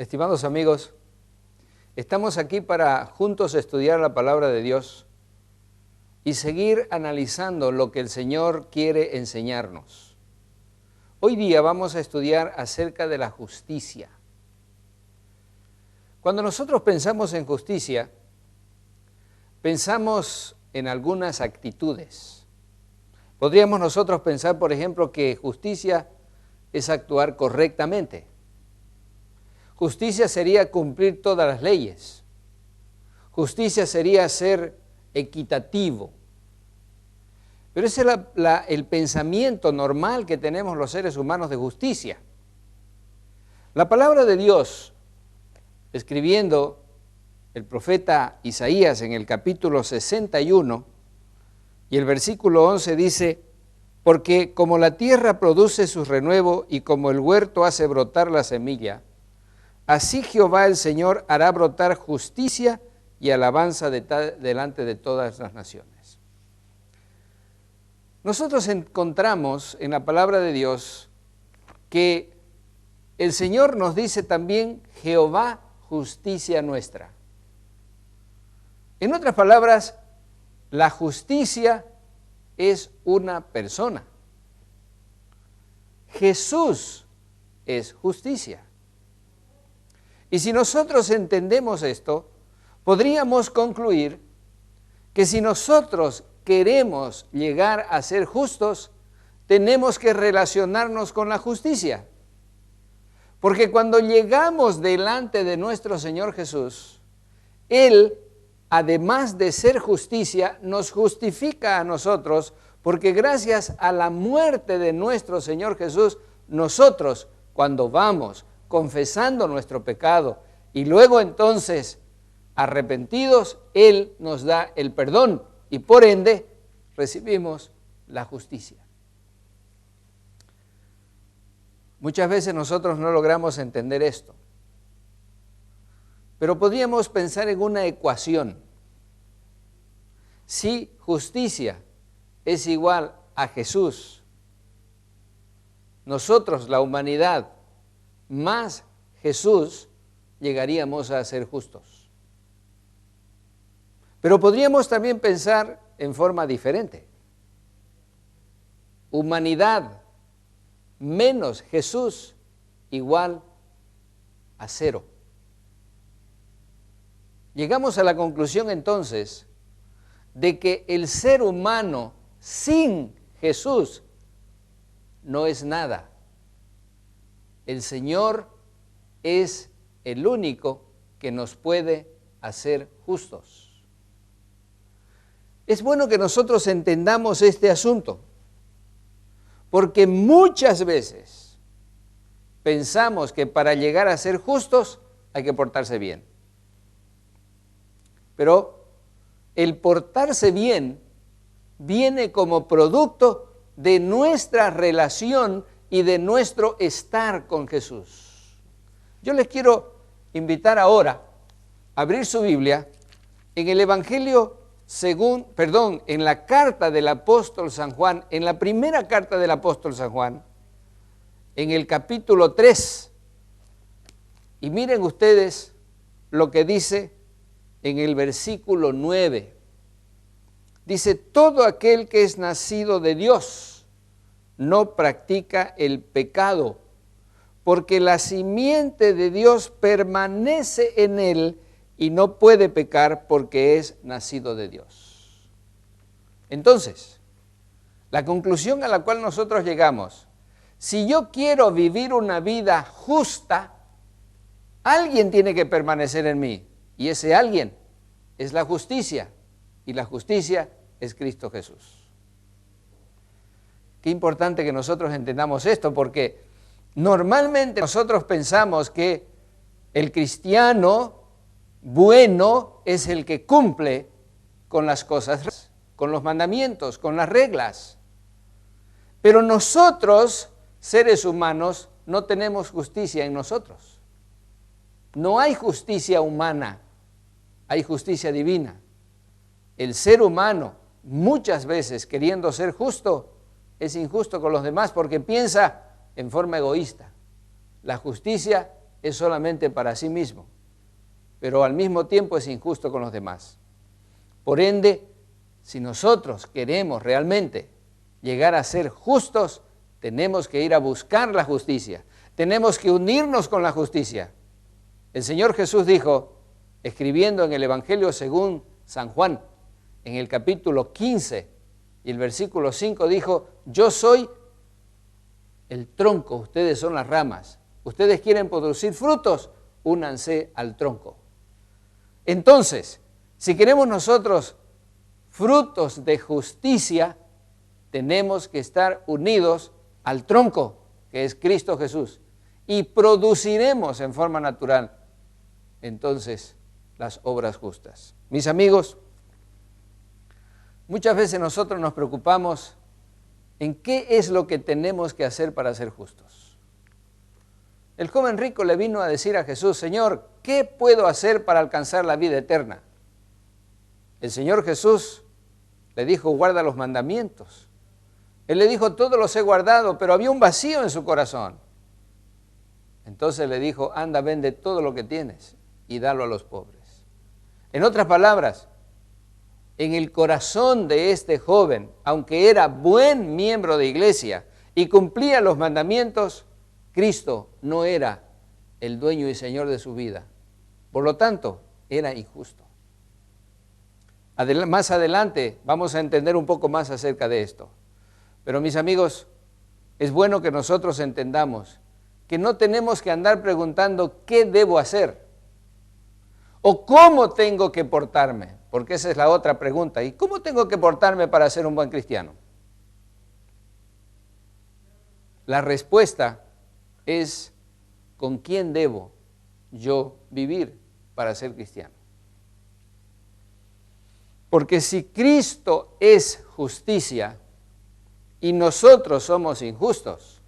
Estimados amigos, estamos aquí para juntos estudiar la palabra de Dios y seguir analizando lo que el Señor quiere enseñarnos. Hoy día vamos a estudiar acerca de la justicia. Cuando nosotros pensamos en justicia, pensamos en algunas actitudes. Podríamos nosotros pensar, por ejemplo, que justicia es actuar correctamente. Justicia sería cumplir todas las leyes. Justicia sería ser equitativo. Pero ese es el pensamiento normal que tenemos los seres humanos de justicia. La palabra de Dios, escribiendo el profeta Isaías en el capítulo 61 y el versículo 11 dice: porque como la tierra produce su renuevo y como el huerto hace brotar la semilla, así Jehová el Señor hará brotar justicia y alabanza delante de todas las naciones. Nosotros encontramos en la palabra de Dios que el Señor nos dice también: Jehová, justicia nuestra. En otras palabras, la justicia es una persona. Jesús es justicia. Y si nosotros entendemos esto, podríamos concluir que si nosotros queremos llegar a ser justos, tenemos que relacionarnos con la justicia. Porque cuando llegamos delante de nuestro Señor Jesús, Él, además de ser justicia, nos justifica a nosotros, porque gracias a la muerte de nuestro Señor Jesús, nosotros, cuando vamos confesando nuestro pecado y luego entonces arrepentidos, Él nos da el perdón y por ende recibimos la justicia. Muchas veces nosotros no logramos entender esto, pero podríamos pensar en una ecuación. Si justicia es igual a Jesús, nosotros, la humanidad, más Jesús, llegaríamos a ser justos. Pero podríamos también pensar en forma diferente. Humanidad menos Jesús igual a 0. Llegamos a la conclusión entonces de que el ser humano sin Jesús no es nada. El Señor es el único que nos puede hacer justos. Es bueno que nosotros entendamos este asunto, porque muchas veces pensamos que para llegar a ser justos hay que portarse bien. Pero el portarse bien viene como producto de nuestra relación y de nuestro estar con Jesús. Yo les quiero invitar ahora a abrir su Biblia en el Evangelio en la carta del apóstol San Juan, en la primera carta del apóstol San Juan, en el capítulo 3. Y miren ustedes lo que dice en el versículo 9. Dice: todo aquel que es nacido de Dios no practica el pecado, porque la simiente de Dios permanece en él y no puede pecar porque es nacido de Dios. Entonces, la conclusión a la cual nosotros llegamos: si yo quiero vivir una vida justa, alguien tiene que permanecer en mí, y ese alguien es la justicia, y la justicia es Cristo Jesús. Qué importante que nosotros entendamos esto, porque normalmente nosotros pensamos que el cristiano bueno es el que cumple con las cosas, con los mandamientos, con las reglas. Pero nosotros, seres humanos, no tenemos justicia en nosotros. No hay justicia humana, hay justicia divina. El ser humano, muchas veces queriendo ser justo, es injusto con los demás porque piensa en forma egoísta. La justicia es solamente para sí mismo, pero al mismo tiempo es injusto con los demás. Por ende, si nosotros queremos realmente llegar a ser justos, tenemos que ir a buscar la justicia, tenemos que unirnos con la justicia. El Señor Jesús dijo, escribiendo en el Evangelio según San Juan, en el capítulo 15 y el versículo 5 dijo, yo soy el tronco, ustedes son las ramas. Ustedes quieren producir frutos, únanse al tronco. Entonces, si queremos nosotros frutos de justicia, tenemos que estar unidos al tronco, que es Cristo Jesús, y produciremos en forma natural, entonces, las obras justas. Mis amigos, muchas veces nosotros nos preocupamos en qué es lo que tenemos que hacer para ser justos. El joven rico le vino a decir a Jesús, Señor, ¿qué puedo hacer para alcanzar la vida eterna? El Señor Jesús le dijo, guarda los mandamientos. Él le dijo, todos los he guardado, pero había un vacío en su corazón. Entonces le dijo, anda, vende todo lo que tienes y dalo a los pobres. En otras palabras, en el corazón de este joven, aunque era buen miembro de iglesia y cumplía los mandamientos, Cristo no era el dueño y señor de su vida. Por lo tanto, era injusto. Más adelante vamos a entender un poco más acerca de esto. Pero mis amigos, es bueno que nosotros entendamos que no tenemos que andar preguntando qué debo hacer o cómo tengo que portarme, porque esa es la otra pregunta. ¿Y cómo tengo que portarme para ser un buen cristiano? La respuesta es ¿con quién debo yo vivir para ser cristiano? Porque si Cristo es justicia y nosotros somos injustos,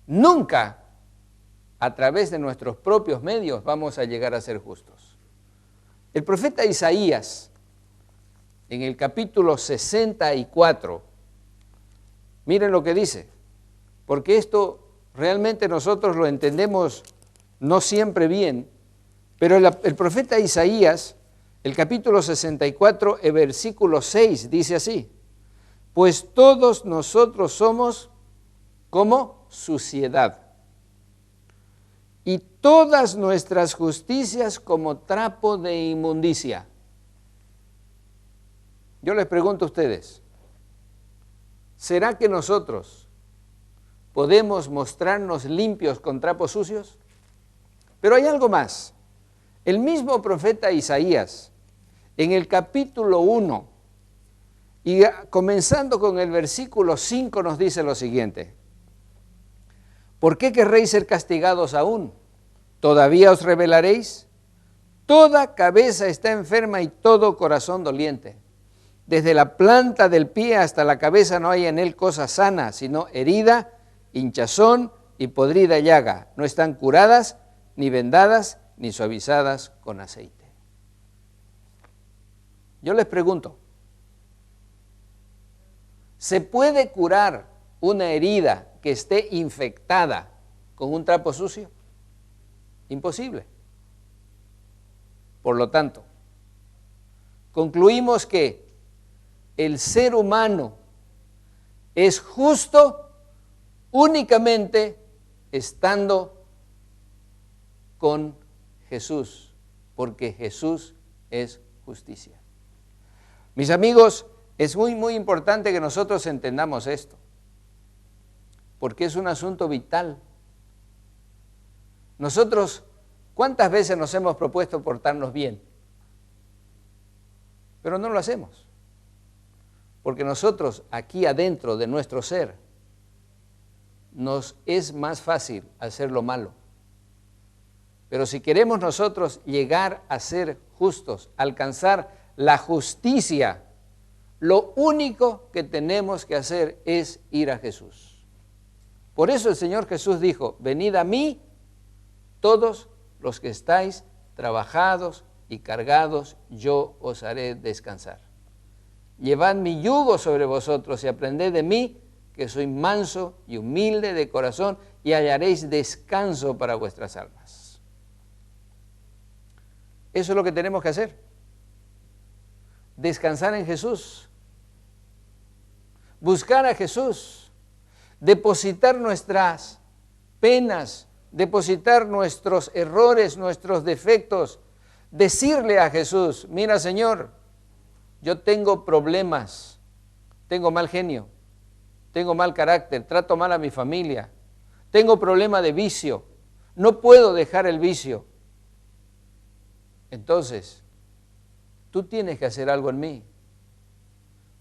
nunca a través de nuestros propios medios vamos a llegar a ser justos. El profeta Isaías, en el capítulo 64, miren lo que dice, porque esto realmente nosotros lo entendemos no siempre bien, pero el profeta Isaías, el capítulo 64, el versículo 6, dice así, pues todos nosotros somos como suciedad, y todas nuestras justicias como trapo de inmundicia. Yo les pregunto a ustedes, ¿será que nosotros podemos mostrarnos limpios con trapos sucios? Pero hay algo más. El mismo profeta Isaías, en el capítulo 1, y comenzando con el versículo 5, nos dice lo siguiente. ¿Por qué querréis ser castigados aún? ¿Todavía os rebelaréis? Toda cabeza está enferma y todo corazón doliente. Desde la planta del pie hasta la cabeza no hay en él cosa sana, sino herida, hinchazón y podrida llaga. No están curadas, ni vendadas, ni suavizadas con aceite. Yo les pregunto, ¿se puede curar una herida que esté infectada con un trapo sucio? Imposible. Por lo tanto, concluimos que el ser humano es justo únicamente estando con Jesús, porque Jesús es justicia. Mis amigos, es muy importante que nosotros entendamos esto, porque es un asunto vital. Nosotros, ¿cuántas veces nos hemos propuesto portarnos bien? Pero no lo hacemos, porque nosotros aquí adentro de nuestro ser nos es más fácil hacer lo malo. Pero si queremos nosotros llegar a ser justos, alcanzar la justicia, lo único que tenemos que hacer es ir a Jesús. Por eso el Señor Jesús dijo, venid a mí todos los que estáis trabajados y cargados, yo os haré descansar. Llevad mi yugo sobre vosotros y aprended de mí, que soy manso y humilde de corazón, y hallaréis descanso para vuestras almas. Eso es lo que tenemos que hacer. Descansar en Jesús. Buscar a Jesús. Depositar nuestras penas, depositar nuestros errores, nuestros defectos. Decirle a Jesús, mira Señor, yo tengo problemas, tengo mal genio, tengo mal carácter, trato mal a mi familia, tengo problema de vicio, no puedo dejar el vicio. Entonces, tú tienes que hacer algo en mí.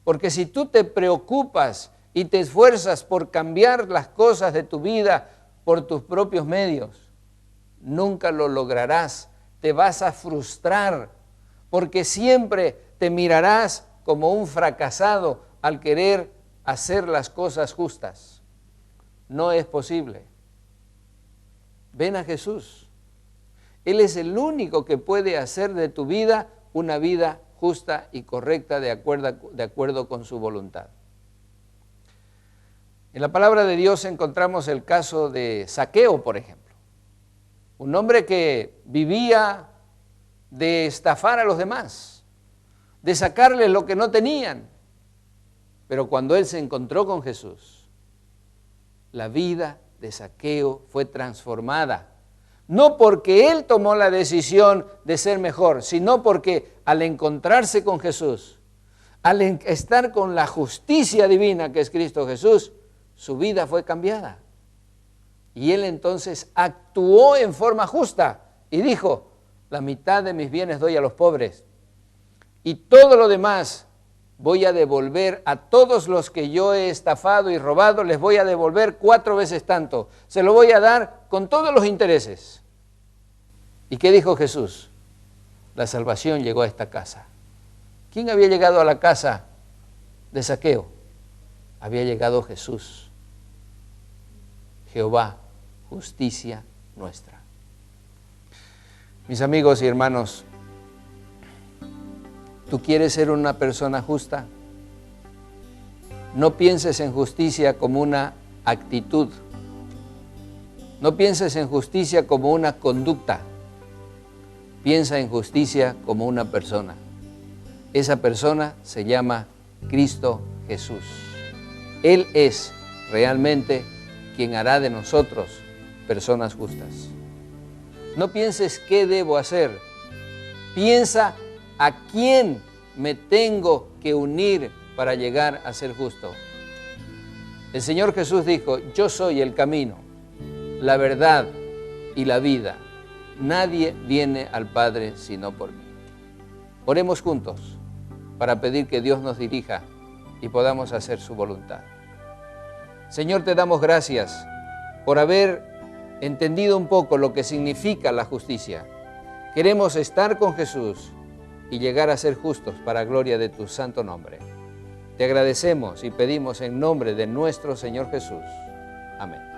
Porque si tú te preocupas y te esfuerzas por cambiar las cosas de tu vida por tus propios medios, nunca lo lograrás. Te vas a frustrar, porque siempre te mirarás como un fracasado al querer hacer las cosas justas. No es posible. Ven a Jesús. Él es el único que puede hacer de tu vida una vida justa y correcta de acuerdo con su voluntad. En la palabra de Dios encontramos el caso de Zaqueo, por ejemplo. Un hombre que vivía de estafar a los demás, de sacarles lo que no tenían. Pero cuando él se encontró con Jesús, la vida de Zaqueo fue transformada. No porque él tomó la decisión de ser mejor, sino porque al encontrarse con Jesús, al estar con la justicia divina que es Cristo Jesús, su vida fue cambiada. Y él entonces actuó en forma justa y dijo, la mitad de mis bienes doy a los pobres y todo lo demás voy a devolver a todos los que yo he estafado y robado, les voy a devolver 4 veces tanto. Se lo voy a dar con todos los intereses. ¿Y qué dijo Jesús? La salvación llegó a esta casa. ¿Quién había llegado a la casa de Zaqueo? Había llegado Jesús. Jehová, justicia nuestra. Mis amigos y hermanos, ¿tú quieres ser una persona justa? No pienses en justicia como una actitud. No pienses en justicia como una conducta. Piensa en justicia como una persona. Esa persona se llama Cristo Jesús. Él es realmente quien hará de nosotros personas justas. No pienses qué debo hacer. Piensa a quién me tengo que unir para llegar a ser justo. El Señor Jesús dijo, yo soy el camino, la verdad y la vida. Nadie viene al Padre sino por mí. Oremos juntos para pedir que Dios nos dirija y podamos hacer su voluntad. Señor, te damos gracias por haber entendido un poco lo que significa la justicia. Queremos estar con Jesús y llegar a ser justos para gloria de tu santo nombre. Te agradecemos y pedimos en nombre de nuestro Señor Jesús. Amén.